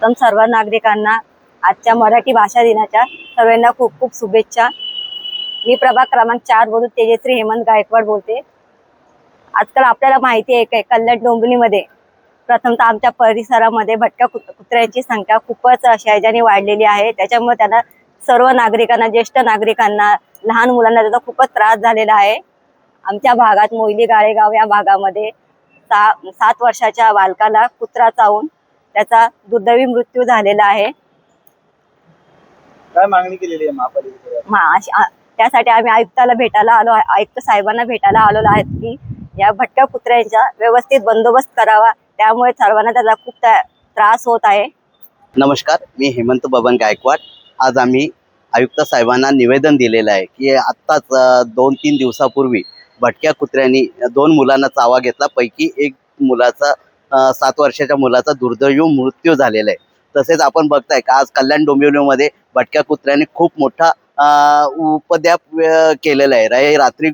प्रथम सर्व नागरिकांना आजच्या मराठी भाषा दिनाच्या सर्वांना खूप खूप शुभेच्छा। मी प्रभाग क्रमांक 4 मधून तेजश्री हेमंत गायकवाड बोलते। आजकाल आपल्याला माहिती आहे की कल्याण डोंबिवलीमध्ये प्रथमतः आमच्या परिसरामध्ये भटक्या कुत्र्यांची संख्या खूपच शहाजाने वाढलेली आहे। त्याच्यामुळे त्यांना सर्व नागरिकांना, ज्येष्ठ नागरिकांना, लहान मुलांना त्याचा खूपच त्रास झालेला आहे। आमच्या भागात मोयली गाळेगाव या भागामध्ये 7 वर्षाच्या बालकाला कुत्रा चावून त्याचा दुर्दैवी मृत्यू झालेला आहे। काय मागणी केलेली आहे महापालिकेकडे? त्यासाठी आम्ही आयुक्ताला भेटायला आलो, आयुक्त साहेबांना भेटायला आलेलो आहेत की या भटक्या कुत्र्यांचा व्यवस्थित बंदोबस्त करावा, त्यामुळे सर्वांना त्याचा खूप त्रास होत आहे। नमस्कार, मी हेमंत बबन गायकवाड। आज आम्ही आयुक्त साहेबांना निवेदन दिलेलं आहे की आत्ताच 2-3 दिवसापूर्वी भटक्या कुत्र्यांनी 2 मुलांना चावा घेतला, पैकी एक मुलाचा 7 वर्षाच्या मुलाचा दुर्दैवी मृत्यू झालेला आहे। तसेच आपण बघताय का आज कल्याण डोंबिवलीमध्ये भटक्या कुत्र्यांनी खूप मोठा उपद्व्याप केलेला आहे। रात्री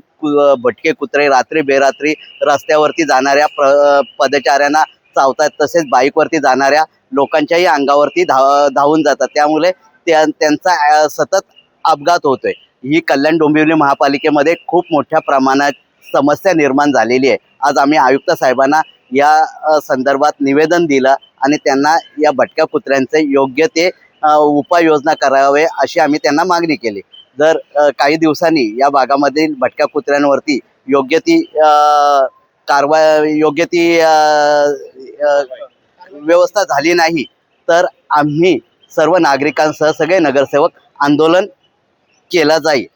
भटके कुत्रे रात्री बेरात्री रस्त्यावरती जाणाऱ्या पदचाऱ्यांना चावतात, तसेच बाईकवरती जाणाऱ्या लोकांच्याही अंगावरती धावून जातात, त्यामुळे त्यांचा सतत अपघात होतोय। ही कल्याण डोंबिवली महापालिकेमध्ये खूप मोठ्या प्रमाणात समस्या निर्माण झालेली आहे। आज आम्ही आयुक्त साहेबांना या संदर्भात निवेदन दिलं आणि त्यांना या भटक्या कुत्र्यांचे योग्य ते उपाययोजना करावे अशी आम्ही त्यांना मागणी केली। जर काही दिवसांनी या भागामधील भटक्या कुत्र्यांवरती योग्य ती कारवाई, योग्य ती व्यवस्था झाली नाही तर आम्ही सर्व नागरिकांसह सगळे नगरसेवक आंदोलन केला जाईल।